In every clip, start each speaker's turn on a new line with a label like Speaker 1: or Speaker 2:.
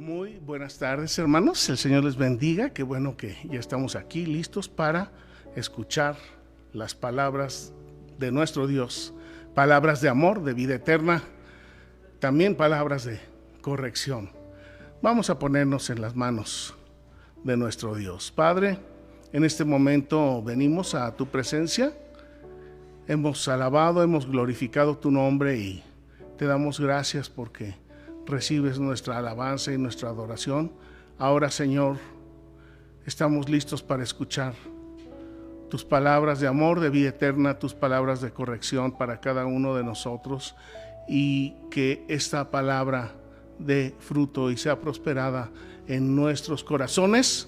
Speaker 1: Muy buenas tardes, hermanos. El Señor les bendiga. Qué bueno que ya estamos aquí listos para escuchar las palabras de nuestro Dios. Palabras de amor, de vida eterna. También palabras de corrección. Vamos a ponernos en las manos de nuestro Dios. Padre, en este momento venimos a tu presencia. Hemos alabado, hemos glorificado tu nombre y te damos gracias porque recibes nuestra alabanza y nuestra adoración. Ahora, Señor, estamos listos para escuchar tus palabras de amor, de vida eterna, tus palabras de corrección para cada uno de nosotros, y que esta palabra dé fruto y sea prosperada en nuestros corazones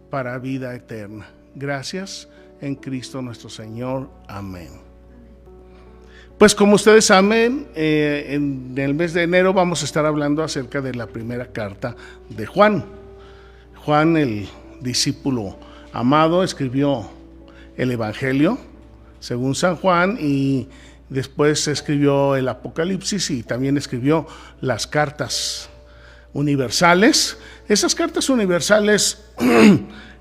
Speaker 1: para vida eterna. Gracias en Cristo nuestro Señor. Amén. Pues como ustedes saben, en el mes de enero vamos a estar hablando acerca de la primera carta de Juan. Juan, el discípulo amado, escribió el Evangelio según San Juan y después escribió el Apocalipsis y también escribió las cartas universales. Esas cartas universales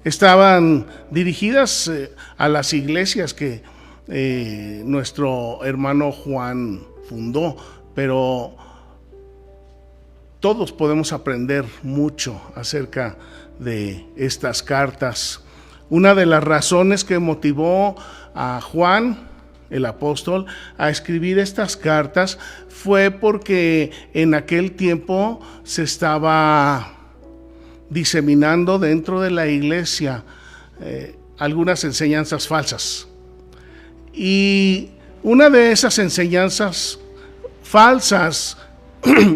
Speaker 1: estaban dirigidas a las iglesias que nuestro hermano Juan fundó, pero todos podemos aprender mucho acerca de estas cartas. Una de las razones que motivó a Juan, el apóstol, a escribir estas cartas fue porque en aquel tiempo se estaba diseminando dentro de la iglesia algunas enseñanzas falsas. Y una de esas enseñanzas falsas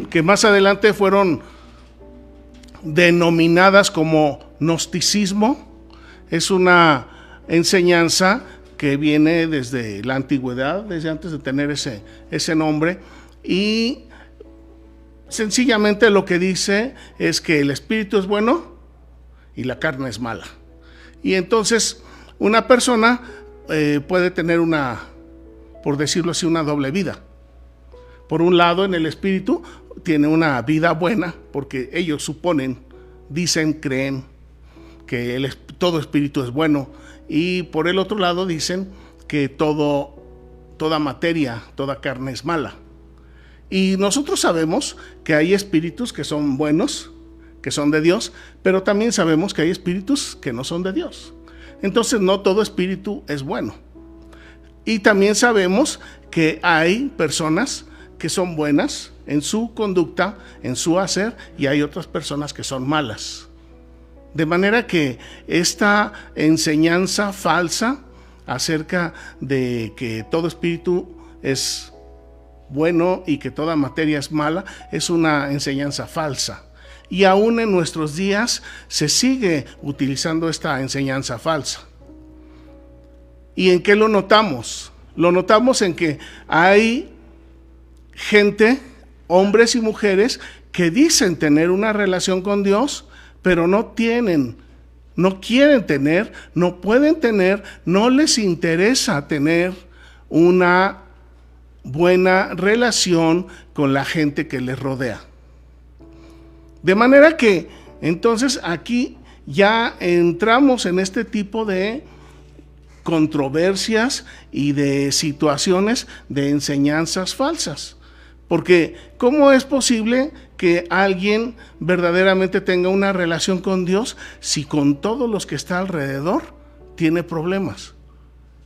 Speaker 1: que más adelante fueron denominadas como gnosticismo, es una enseñanza que viene desde la antigüedad, desde antes de tener ese nombre, y sencillamente lo que dice es que el espíritu es bueno y la carne es mala. Y entonces una persona puede tener por decirlo así, una doble vida. Por un lado, en el espíritu tiene una vida buena, porque ellos suponen, dicen, creen que todo espíritu es bueno, y por el otro lado dicen que toda materia, toda carne es mala. Y nosotros sabemos que hay espíritus que son buenos, que son de Dios, pero también sabemos que hay espíritus que no son de Dios. Entonces no todo espíritu es bueno. Y también sabemos que hay personas que son buenas en su conducta, en su hacer, y hay otras personas que son malas. De manera que esta enseñanza falsa acerca de que todo espíritu es bueno y que toda materia es mala es una enseñanza falsa. Y aún en nuestros días se sigue utilizando esta enseñanza falsa. ¿Y en qué lo notamos? Lo notamos en que hay gente, hombres y mujeres, que dicen tener una relación con Dios, pero no quieren tener, no pueden tener, no les interesa tener una buena relación con la gente que les rodea. De manera que entonces aquí ya entramos en este tipo de controversias y de situaciones de enseñanzas falsas. Porque ¿cómo es posible que alguien verdaderamente tenga una relación con Dios si con todos los que está alrededor tiene problemas?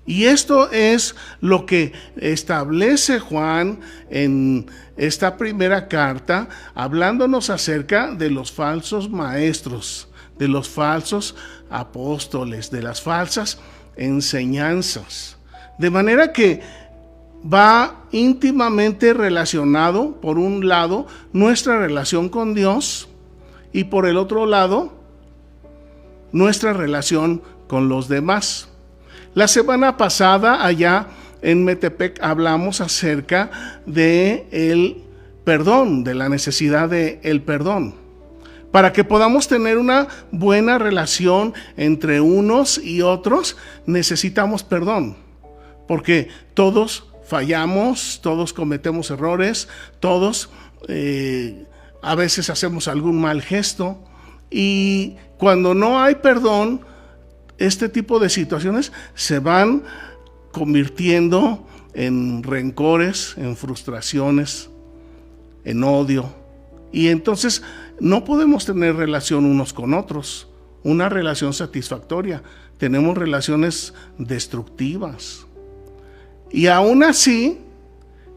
Speaker 1: Y esto es lo que establece Juan en esta primera carta, hablándonos acerca de los falsos maestros, de los falsos apóstoles, de las falsas enseñanzas. De manera que va íntimamente relacionado, por un lado, nuestra relación con Dios, y por el otro lado, nuestra relación con los demás. La semana pasada, allá en Metepec, hablamos acerca de el perdón, de la necesidad del perdón. Para que podamos tener una buena relación entre unos y otros, necesitamos perdón, porque todos fallamos, todos cometemos errores, todos a veces hacemos algún mal gesto, y cuando no hay perdón, este tipo de situaciones se van convirtiendo en rencores, en frustraciones, en odio, y entonces no podemos tener relación unos con otros, una relación satisfactoria. Tenemos relaciones destructivas. Y aún así,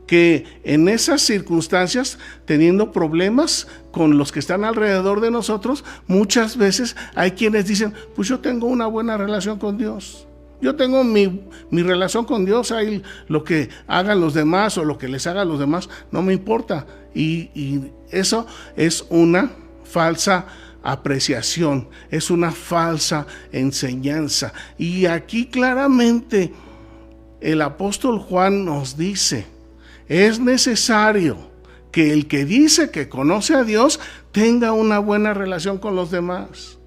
Speaker 1: que en esas circunstancias, teniendo problemas con los que están alrededor de nosotros, muchas veces hay quienes dicen, pues yo tengo una buena relación con Dios. Yo tengo mi relación con Dios, ahí lo que hagan los demás o lo que les hagan los demás, no me importa. Y eso es una falsa apreciación, es una falsa enseñanza. Y aquí claramente el apóstol Juan nos dice, es necesario que el que dice que conoce a Dios tenga una buena relación con los demás.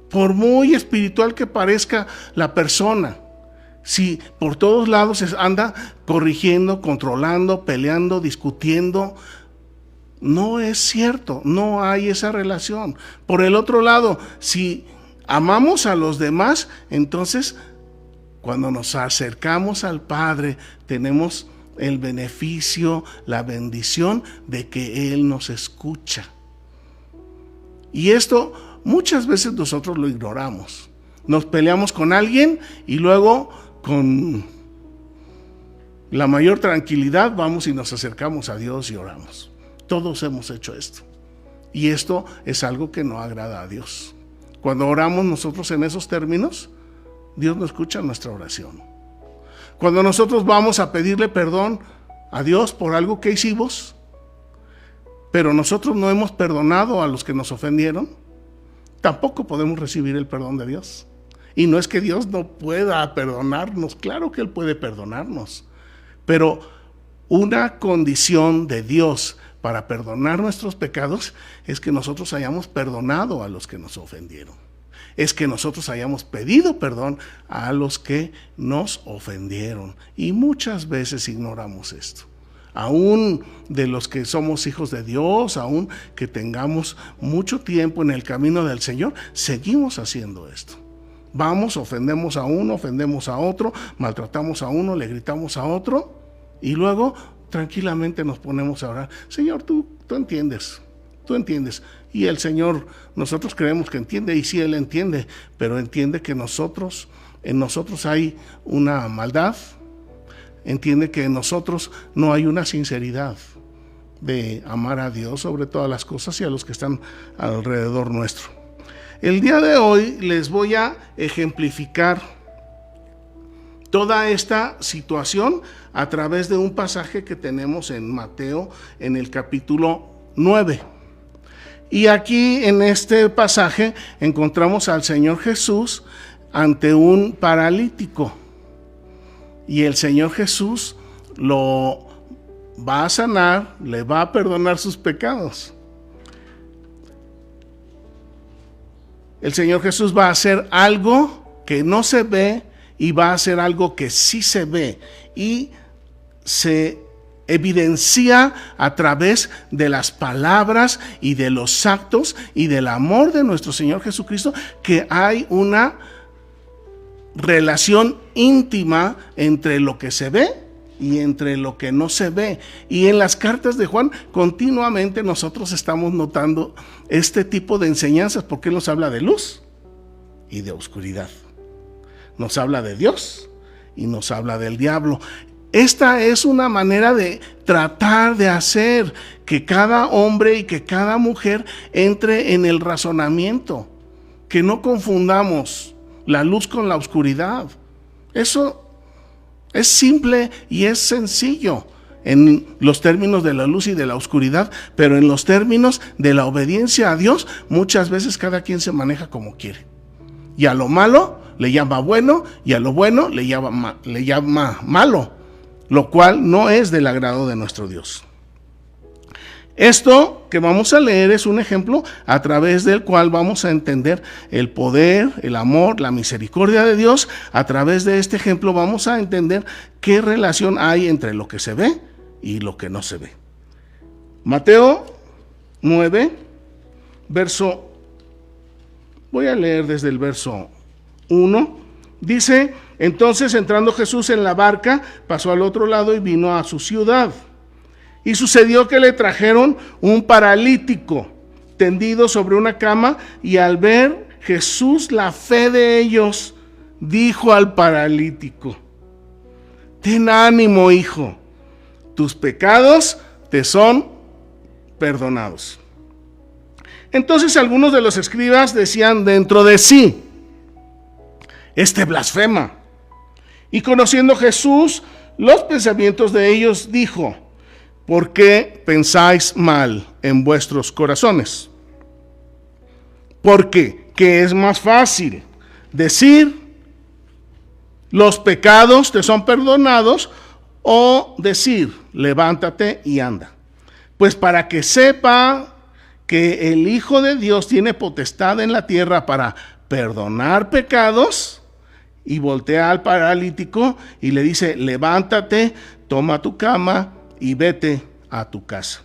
Speaker 1: Por muy espiritual que parezca la persona, si por todos lados anda corrigiendo, controlando, peleando, discutiendo, no es cierto, no hay esa relación. Por el otro lado, si amamos a los demás, entonces cuando nos acercamos al Padre, tenemos el beneficio, la bendición de que Él nos escucha. Y esto muchas veces nosotros lo ignoramos. Nos peleamos con alguien y luego con la mayor tranquilidad vamos y nos acercamos a Dios y oramos. Todos hemos hecho esto. Y esto es algo que no agrada a Dios. Cuando oramos nosotros en esos términos, Dios no escucha nuestra oración. Cuando nosotros vamos a pedirle perdón a Dios por algo que hicimos, pero nosotros no hemos perdonado a los que nos ofendieron, tampoco podemos recibir el perdón de Dios. Y no es que Dios no pueda perdonarnos, claro que Él puede perdonarnos, pero una condición de Dios para perdonar nuestros pecados es que nosotros hayamos perdonado a los que nos ofendieron. Es que nosotros hayamos pedido perdón a los que nos ofendieron. Y muchas veces ignoramos esto. Aún de los que somos hijos de Dios, aún que tengamos mucho tiempo en el camino del Señor, seguimos haciendo esto. Vamos, ofendemos a uno, ofendemos a otro, maltratamos a uno, le gritamos a otro, y luego tranquilamente nos ponemos a orar. Señor, tú entiendes. Tú entiendes, y el Señor, nosotros creemos que entiende, y sí Él entiende, pero entiende que en nosotros hay una maldad, entiende que en nosotros no hay una sinceridad de amar a Dios sobre todas las cosas y a los que están alrededor nuestro. El día de hoy les voy a ejemplificar toda esta situación a través de un pasaje que tenemos en Mateo, en el capítulo 9. Y aquí en este pasaje encontramos al Señor Jesús ante un paralítico. Y el Señor Jesús lo va a sanar, le va a perdonar sus pecados. El Señor Jesús va a hacer algo que no se ve y va a hacer algo que sí se ve. Y se evidencia a través de las palabras y de los actos y del amor de nuestro Señor Jesucristo, que hay una relación íntima entre lo que se ve y entre lo que no se ve. Y en las cartas de Juan continuamente nosotros estamos notando este tipo de enseñanzas, porque Él nos habla de luz y de oscuridad, nos habla de Dios y nos habla del diablo. Esta es una manera de tratar de hacer que cada hombre y que cada mujer entre en el razonamiento, que no confundamos la luz con la oscuridad. Eso es simple y es sencillo en los términos de la luz y de la oscuridad, pero en los términos de la obediencia a Dios, muchas veces cada quien se maneja como quiere. Y a lo malo le llama bueno, y a lo bueno le llama malo, lo cual no es del agrado de nuestro Dios. Esto que vamos a leer es un ejemplo a través del cual vamos a entender el poder, el amor, la misericordia de Dios. A través de este ejemplo vamos a entender qué relación hay entre lo que se ve y lo que no se ve. Mateo 9, voy a leer desde el verso 1, dice: entonces entrando Jesús en la barca, pasó al otro lado y vino a su ciudad. Y sucedió que le trajeron un paralítico tendido sobre una cama, y al ver Jesús la fe de ellos, dijo al paralítico: ten ánimo, hijo, tus pecados te son perdonados. Entonces algunos de los escribas decían dentro de sí: este blasfema. Y conociendo Jesús los pensamientos de ellos, dijo: ¿por qué pensáis mal en vuestros corazones? Porque, ¿qué es más fácil? Decir: los pecados te son perdonados, o decir: levántate y anda. Pues para que sepa que el Hijo de Dios tiene potestad en la tierra para perdonar pecados. Y voltea al paralítico y le dice: levántate, toma tu cama y vete a tu casa.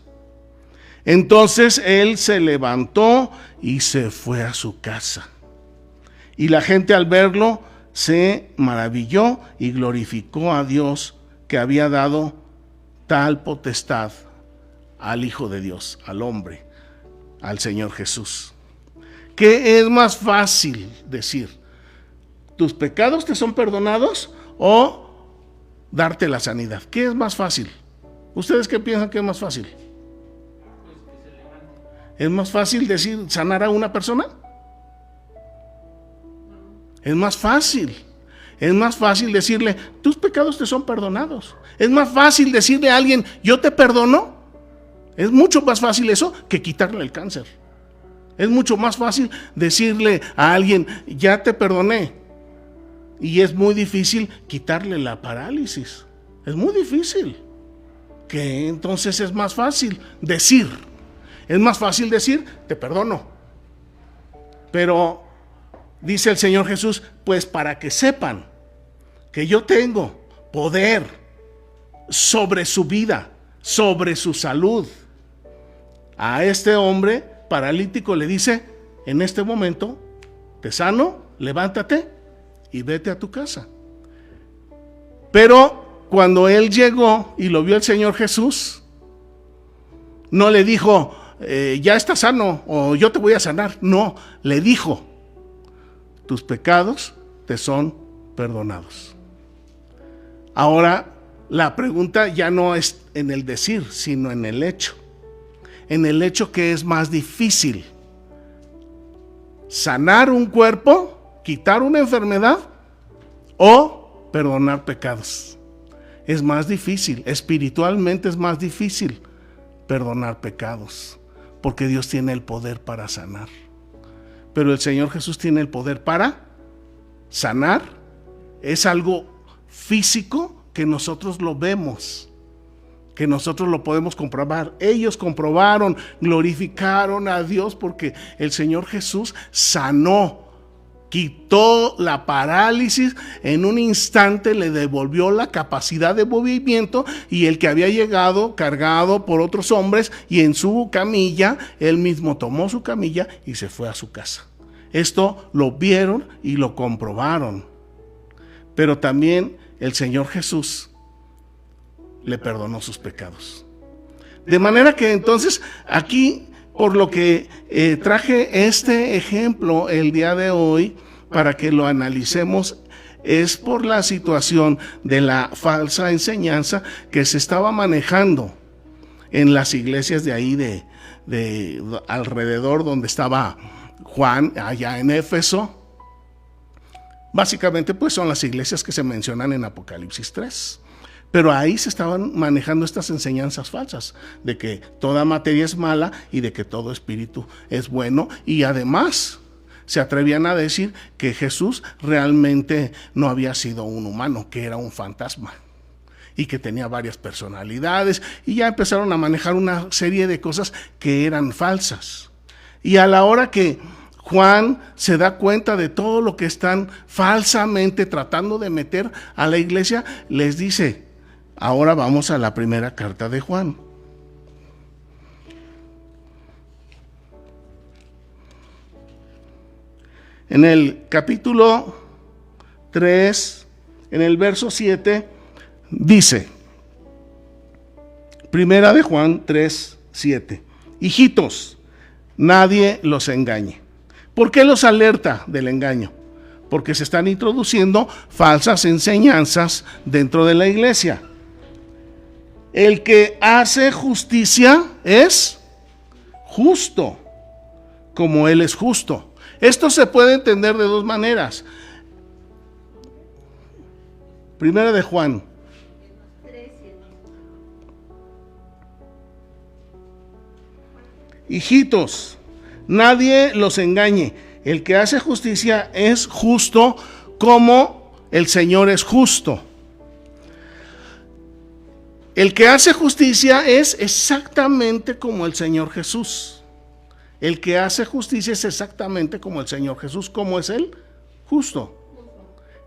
Speaker 1: Entonces él se levantó y se fue a su casa. Y la gente, al verlo, se maravilló y glorificó a Dios, que había dado tal potestad al Hijo de Dios, al hombre, al Señor Jesús. ¿Qué es más fácil decir? ¿Tus pecados te son perdonados, o darte la sanidad? ¿Qué es más fácil? ¿Ustedes qué piensan que es más fácil? ¿Es más fácil decir sanar a una persona? Es más fácil. Es más fácil decirle: tus pecados te son perdonados. Es más fácil decirle a alguien: yo te perdono. Es mucho más fácil eso que quitarle el cáncer. Es mucho más fácil decirle a alguien: ya te perdoné. Y es muy difícil quitarle la parálisis. Es muy difícil. Que entonces es más fácil decir. Es más fácil decir: te perdono. Pero dice el Señor Jesús: pues para que sepan que yo tengo poder sobre su vida, sobre su salud. A este hombre paralítico le dice: en este momento te sano, levántate y vete a tu casa. Pero cuando él llegó y lo vio el Señor Jesús, no le dijo: ya estás sano, o yo te voy a sanar. No, le dijo: tus pecados te son perdonados. Ahora la pregunta ya no es en el decir, sino en el hecho. En el hecho, que es más difícil: sanar un cuerpo, quitar una enfermedad, o perdonar pecados. Es más difícil, espiritualmente es más difícil perdonar pecados, porque Dios tiene el poder para sanar. Pero el Señor Jesús tiene el poder para sanar. Es algo físico que nosotros lo vemos, que nosotros lo podemos comprobar. Ellos comprobaron, glorificaron a Dios, porque el Señor Jesús sanó, quitó la parálisis, en un instante le devolvió la capacidad de movimiento, y el que había llegado cargado por otros hombres y en su camilla, él mismo tomó su camilla y se fue a su casa. Esto lo vieron y lo comprobaron. Pero también el Señor Jesús le perdonó sus pecados. De manera que entonces aquí, por lo que traje este ejemplo el día de hoy para que lo analicemos, es por la situación de la falsa enseñanza que se estaba manejando en las iglesias de ahí de alrededor donde estaba Juan, allá en Éfeso. Básicamente pues son las iglesias que se mencionan en Apocalipsis 3. Pero ahí se estaban manejando estas enseñanzas falsas, de que toda materia es mala y de que todo espíritu es bueno. Y además se atrevían a decir que Jesús realmente no había sido un humano, que era un fantasma y que tenía varias personalidades. Y ya empezaron a manejar una serie de cosas que eran falsas. Y a la hora que Juan se da cuenta de todo lo que están falsamente tratando de meter a la iglesia, les dice: ahora vamos a la primera carta de Juan. En el capítulo 3, en el verso 7, dice, Primera de Juan 3, 7, hijitos, nadie los engañe. ¿Por qué los alerta del engaño? Porque se están introduciendo falsas enseñanzas dentro de la iglesia. El que hace justicia es justo, como Él es justo. Esto se puede entender de dos maneras. Primera de Juan. Hijitos, nadie los engañe. El que hace justicia es justo como el Señor es justo. El que hace justicia es exactamente como el Señor Jesús. El que hace justicia es exactamente como el Señor Jesús. ¿Cómo es Él? Justo.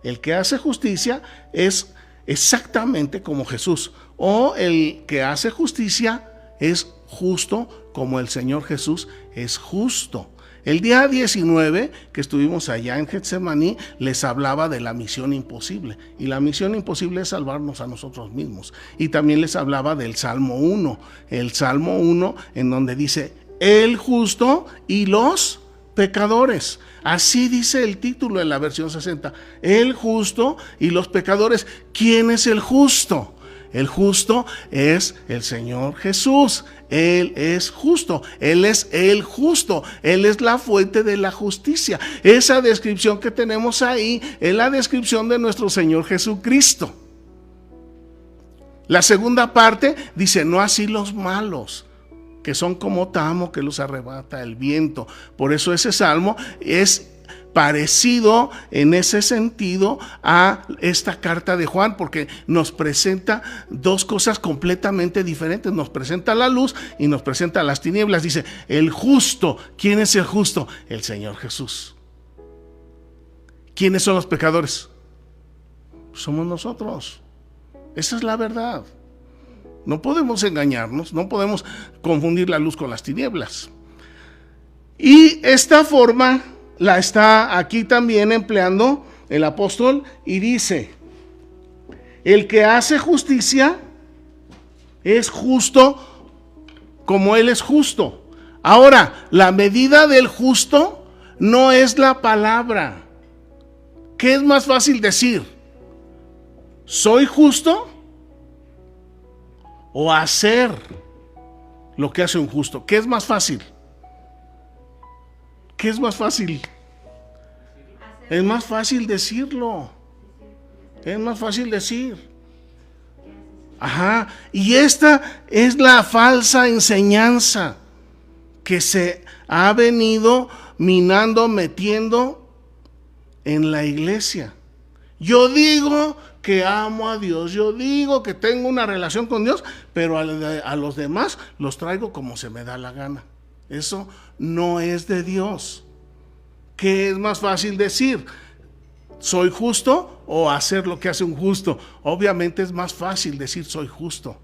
Speaker 1: El que hace justicia es exactamente como Jesús. O el que hace justicia es justo como el Señor Jesús es justo. El día 19 que estuvimos allá en Getsemaní, les hablaba de la misión imposible. Y la misión imposible es salvarnos a nosotros mismos. Y también les hablaba del Salmo 1. El Salmo 1 en donde dice, el justo y los pecadores. Así dice el título en la versión 60. El justo y los pecadores. ¿Quién es el justo? El justo es el Señor Jesús. Él es justo, Él es el justo, Él es la fuente de la justicia. Esa descripción que tenemos ahí es la descripción de nuestro Señor Jesucristo. La segunda parte dice, no así los malos, que son como tamo que los arrebata el viento. Por eso ese salmo es parecido en ese sentido a esta carta de Juan, porque nos presenta dos cosas completamente diferentes. Nos presenta la luz y nos presenta las tinieblas. Dice, el justo. ¿Quién es el justo? El Señor Jesús. ¿Quiénes son los pecadores? Somos nosotros. Esa es la verdad. No podemos engañarnos, no podemos confundir la luz con las tinieblas. Y esta forma la está aquí también empleando el apóstol y dice, el que hace justicia es justo como Él es justo. Ahora, la medida del justo no es la palabra. ¿Qué es más fácil decir? ¿Soy justo? ¿O hacer lo que hace un justo? ¿Qué es más fácil? ¿Qué es más fácil? Es más fácil decirlo. Es más fácil decir. Ajá. Y esta es la falsa enseñanza que se ha venido minando, metiendo en la iglesia. Yo digo que amo a Dios, yo digo que tengo una relación con Dios, pero a los demás los traigo como se me da la gana. Eso no es de Dios. ¿Qué es más fácil decir? ¿Soy justo o hacer lo que hace un justo? Obviamente es más fácil decir soy justo.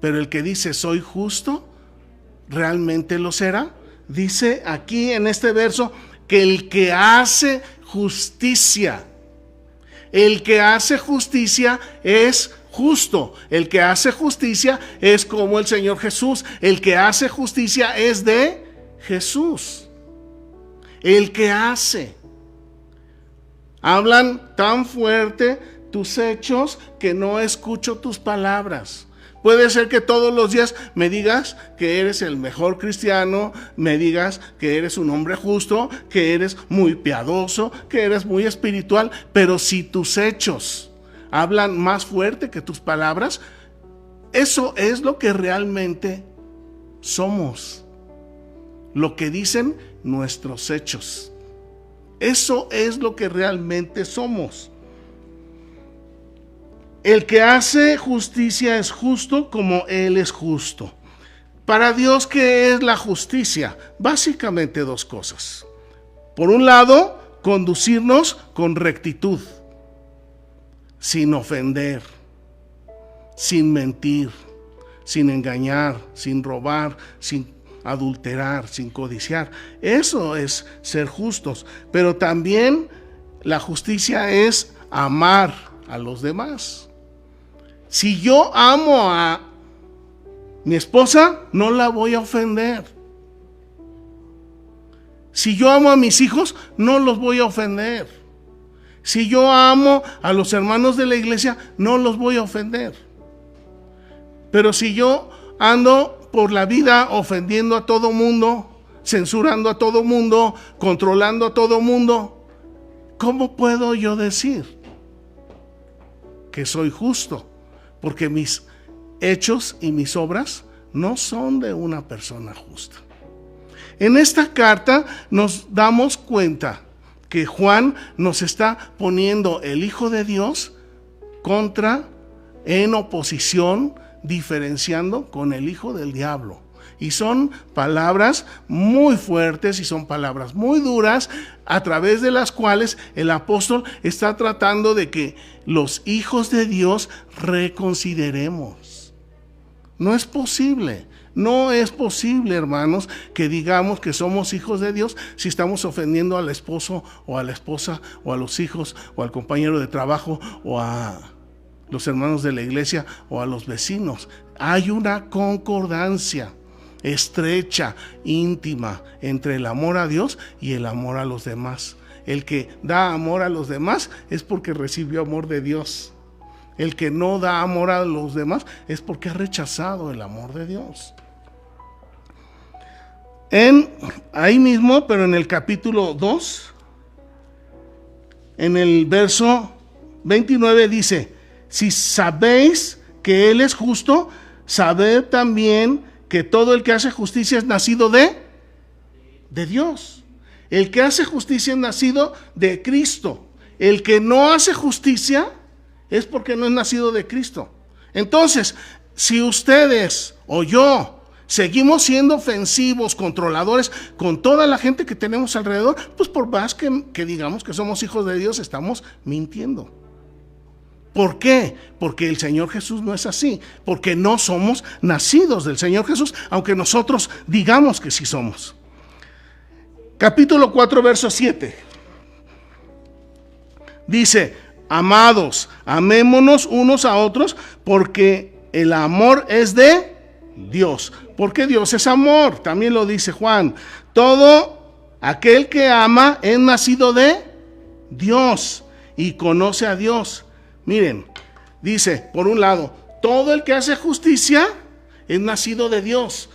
Speaker 1: Pero el que dice soy justo, ¿realmente lo será? Dice aquí en este verso que el que hace justicia, el que hace justicia es justo. El que hace justicia es como el Señor Jesús. El que hace justicia es de Jesús. El que hace. Hablan tan fuerte tus hechos que no escucho tus palabras. Puede ser que todos los días me digas que eres el mejor cristiano, me digas que eres un hombre justo, que eres muy piadoso, que eres muy espiritual, pero si tus hechos hablan más fuerte que tus palabras, eso es lo que realmente somos, lo que dicen nuestros hechos. Eso es lo que realmente somos. El que hace justicia es justo como Él es justo. Para Dios, ¿qué es la justicia? Básicamente dos cosas. Por un lado, conducirnos con rectitud, sin ofender, sin mentir, sin engañar, sin robar, sin adulterar, sin codiciar. Eso es ser justos. Pero también la justicia es amar a los demás. Si yo amo a mi esposa, no la voy a ofender. Si yo amo a mis hijos, no los voy a ofender. Si yo amo a los hermanos de la iglesia, no los voy a ofender. Pero si yo ando por la vida ofendiendo a todo mundo, censurando a todo mundo, controlando a todo mundo, ¿cómo puedo yo decir que soy justo? Porque mis hechos y mis obras no son de una persona justa. En esta carta nos damos cuenta que Juan nos está poniendo el Hijo de Dios en oposición, diferenciando con el hijo del diablo. Y son palabras muy fuertes y son palabras muy duras, a través de las cuales el apóstol está tratando de que los hijos de Dios reconsideremos. No es posible, hermanos, que digamos que somos hijos de Dios si estamos ofendiendo al esposo o a la esposa o a los hijos o al compañero de trabajo o a los hermanos de la iglesia o a los vecinos. Hay una concordancia estrecha, íntima, entre el amor a Dios y el amor a los demás. El que da amor a los demás es porque recibió amor de Dios. El que no da amor a los demás es porque ha rechazado el amor de Dios. Ahí mismo, pero en el capítulo 2, en el verso 29 dice: si sabéis que Él es justo, sabed también que todo el que hace justicia es nacido de Dios. El que hace justicia es nacido de Cristo. El que no hace justicia es porque no es nacido de Cristo. Entonces, si ustedes o yo seguimos siendo ofensivos, controladores con toda la gente que tenemos alrededor, pues por más que digamos que somos hijos de Dios, estamos mintiendo. ¿Por qué? Porque el Señor Jesús no es así, porque no somos nacidos del Señor Jesús, aunque nosotros digamos que sí somos. Capítulo 4, verso 7. Dice: amados, amémonos unos a otros, porque el amor es de Dios. Porque Dios es amor, también lo dice Juan. Todo aquel que ama es nacido de Dios y conoce a Dios. Miren, dice, por un lado, todo el que hace justicia es nacido de Dios,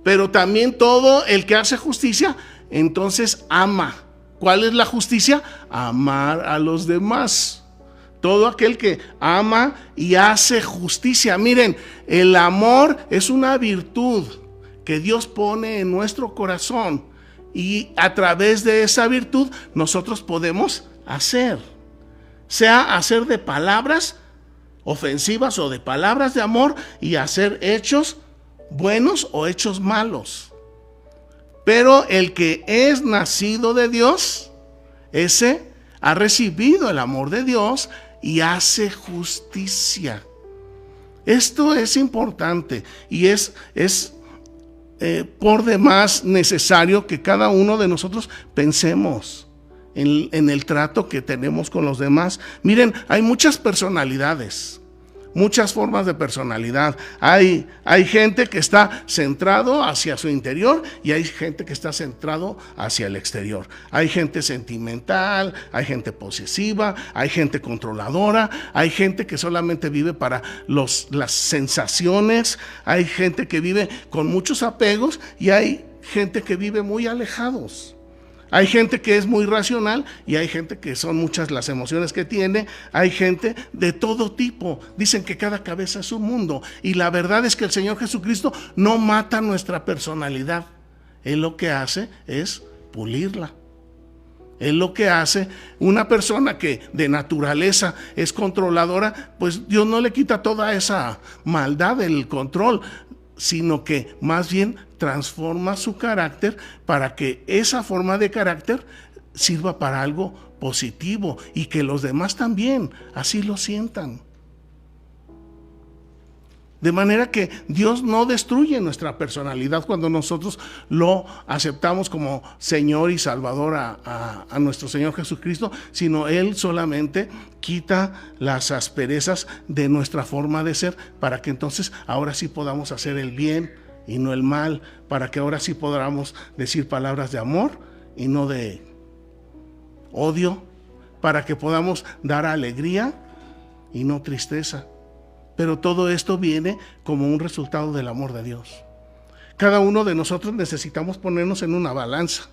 Speaker 1: pero también todo el que hace justicia, entonces ama. ¿Cuál es la justicia? Amar a los demás. Todo aquel que ama y hace justicia. Miren, el amor es una virtud que Dios pone en nuestro corazón, y a través de esa virtud nosotros podemos hacer. Sea hacer de palabras ofensivas o de palabras de amor, y hacer hechos buenos o hechos malos. Pero el que es nacido de Dios, ese ha recibido el amor de Dios y hace justicia. Esto es importante y es por demás necesario que cada uno de nosotros pensemos en el trato que tenemos con los demás. Miren, hay muchas personalidades, muchas formas de personalidad. Hay gente que está centrado hacia su interior y hay gente que está centrado hacia el exterior. Hay gente sentimental, hay gente posesiva, hay gente controladora, hay gente que solamente vive para las sensaciones, hay gente que vive con muchos apegos y hay gente que vive muy alejados. Hay gente que es muy racional y hay gente que son muchas las emociones que tiene. Hay gente de todo tipo. Dicen que cada cabeza es un mundo. Y la verdad es que el Señor Jesucristo no mata nuestra personalidad. Él lo que hace es pulirla. Él lo que hace, una persona que de naturaleza es controladora, pues Dios no le quita toda esa maldad del control, sino que más bien transforma su carácter para que esa forma de carácter sirva para algo positivo y que los demás también así lo sientan. De manera que Dios no destruye nuestra personalidad cuando nosotros lo aceptamos como Señor y Salvador a nuestro Señor Jesucristo, sino Él solamente quita las asperezas de nuestra forma de ser para que entonces ahora sí podamos hacer el bien y no el mal, para que ahora sí podamos decir palabras de amor y no de odio, para que podamos dar alegría y no tristeza. Pero todo esto viene como un resultado del amor de Dios. Cada uno de nosotros necesitamos ponernos en una balanza.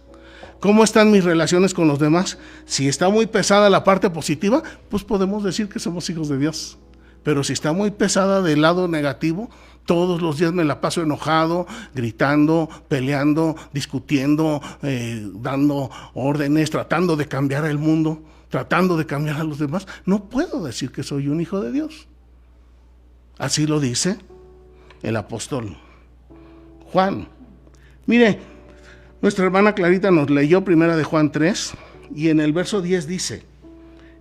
Speaker 1: ¿Cómo están mis relaciones con los demás? Si está muy pesada la parte positiva, pues podemos decir que somos hijos de Dios. Pero si está muy pesada del lado negativo, todos los días me la paso enojado, gritando, peleando, discutiendo, dando órdenes, tratando de cambiar el mundo, tratando de cambiar a los demás, no puedo decir que soy un hijo de Dios. Así lo dice el apóstol Juan. Mire, nuestra hermana Clarita nos leyó primera de Juan 3 y en el verso 10 dice: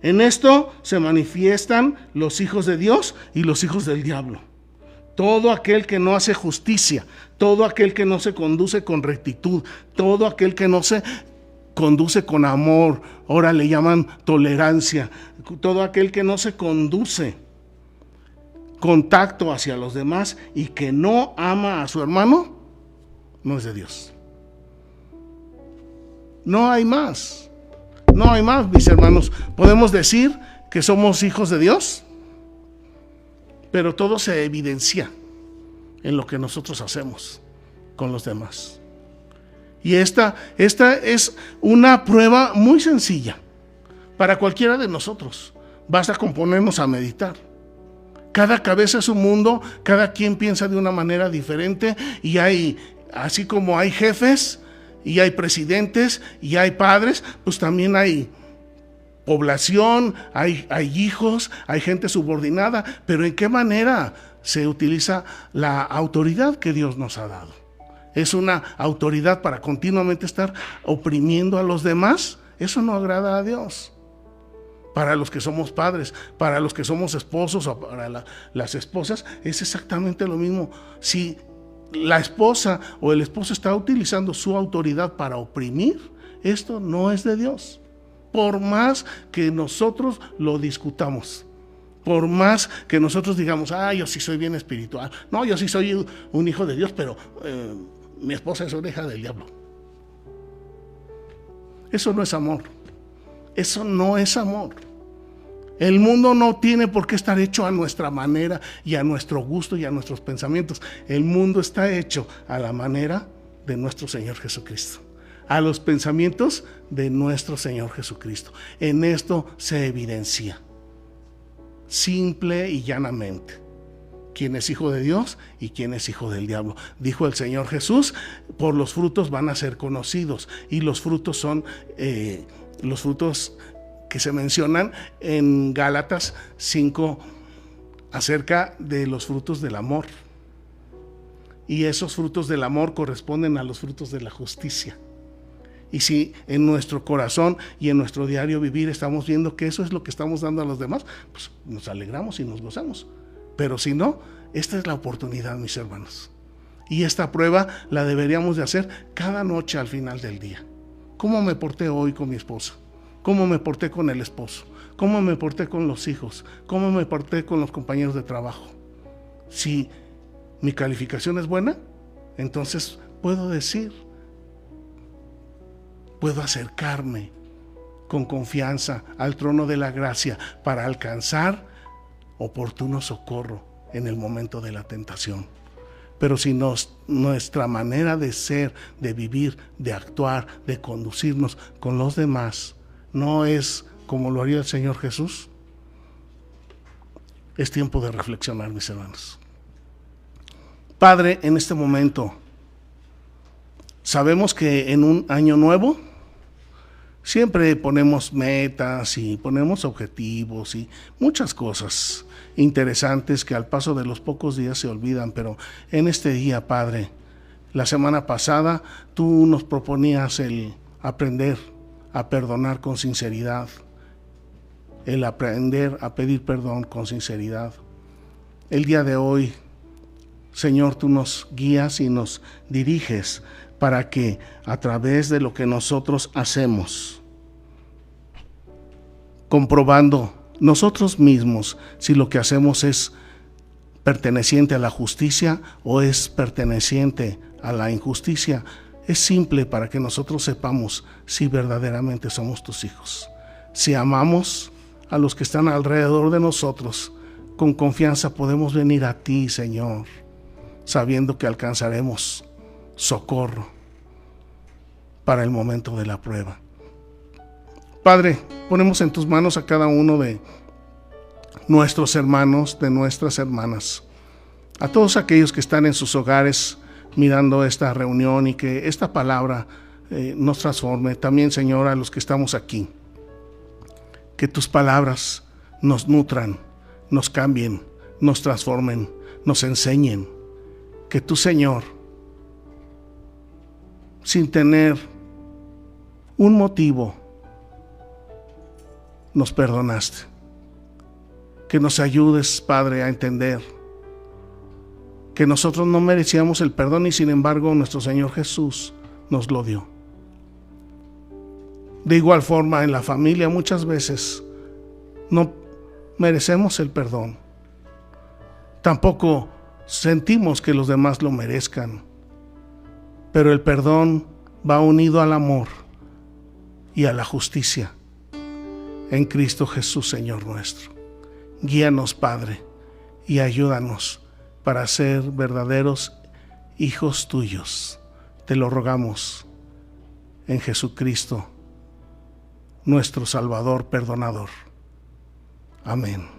Speaker 1: en esto se manifiestan los hijos de Dios y los hijos del diablo. Todo aquel que no hace justicia, todo aquel que no se conduce con rectitud, todo aquel que no se conduce con amor, ahora le llaman tolerancia, todo aquel que no se conduce con tacto hacia los demás y que no ama a su hermano, no es de Dios. No hay más, no hay más, mis hermanos. Podemos decir que somos hijos de Dios, pero todo se evidencia en lo que nosotros hacemos con los demás. Y esta es una prueba muy sencilla para cualquiera de nosotros. Basta con ponernos a meditar. Cada cabeza es un mundo, cada quien piensa de una manera diferente y así como hay jefes y hay presidentes y hay padres, pues también hay población, hay hijos, hay gente subordinada, pero ¿en qué manera se utiliza la autoridad que Dios nos ha dado? ¿Es una autoridad para continuamente estar oprimiendo a los demás? Eso no agrada a Dios. Para los que somos padres, para los que somos esposos o para las esposas, es exactamente lo mismo. Si la esposa o el esposo está utilizando su autoridad para oprimir, esto no es de Dios. Por más que nosotros lo discutamos, por más que nosotros digamos, yo sí soy bien espiritual, no, yo sí soy un hijo de Dios, pero mi esposa es una hija del diablo. Eso no es amor. Eso no es amor. El mundo no tiene por qué estar hecho a nuestra manera y a nuestro gusto y a nuestros pensamientos. El mundo está hecho a la manera de nuestro Señor Jesucristo, a los pensamientos de nuestro Señor Jesucristo. En esto se evidencia, simple y llanamente, quién es hijo de Dios y quién es hijo del diablo. Dijo el Señor Jesús: por los frutos van a ser conocidos. Y los frutos son los frutos que se mencionan en Gálatas 5 acerca de los frutos del amor. Y esos frutos del amor corresponden a los frutos de la justicia. Y si en nuestro corazón y en nuestro diario vivir estamos viendo que eso es lo que estamos dando a los demás, pues nos alegramos y nos gozamos. Pero si no, esta es la oportunidad, mis hermanos. Y esta prueba la deberíamos de hacer cada noche al final del día. ¿Cómo me porté hoy con mi esposa? ¿Cómo me porté con el esposo? ¿Cómo me porté con los hijos? ¿Cómo me porté con los compañeros de trabajo? Si mi calificación es buena, entonces puedo decir, puedo acercarme con confianza al trono de la gracia para alcanzar oportuno socorro en el momento de la tentación. Pero si nuestra manera de ser, de vivir, de actuar, de conducirnos con los demás no es como lo haría el Señor Jesús, es tiempo de reflexionar, mis hermanos. Padre, en este momento sabemos que en un año nuevo siempre ponemos metas y ponemos objetivos y muchas cosas interesantes que al paso de los pocos días se olvidan, pero en este día, Padre, la semana pasada tú nos proponías el aprender a perdonar con sinceridad, el aprender a pedir perdón con sinceridad. El día de hoy Señor, tú nos guías y nos diriges para que a través de lo que nosotros hacemos, comprobando nosotros mismos si lo que hacemos es perteneciente a la justicia o es perteneciente a la injusticia, es simple para que nosotros sepamos si verdaderamente somos tus hijos. Si amamos a los que están alrededor de nosotros, con confianza podemos venir a ti, Señor, sabiendo que alcanzaremos socorro para el momento de la prueba. Padre, ponemos en tus manos a cada uno de nuestros hermanos, de nuestras hermanas, a todos aquellos que están en sus hogares mirando esta reunión y que esta palabra nos transforme. También, Señor, a los que estamos aquí, que tus palabras nos nutran, nos cambien, nos transformen, nos enseñen. Que tú, Señor, sin tener un motivo, nos perdonaste. Que nos ayudes, Padre, a entender que nosotros no merecíamos el perdón y sin embargo nuestro Señor Jesús nos lo dio. De igual forma, en la familia muchas veces no merecemos el perdón. Tampoco sentimos que los demás lo merezcan. Pero el perdón va unido al amor y a la justicia en Cristo Jesús, Señor nuestro. Guíanos, Padre, y ayúdanos para ser verdaderos hijos tuyos. Te lo rogamos en Jesucristo, nuestro Salvador perdonador. Amén.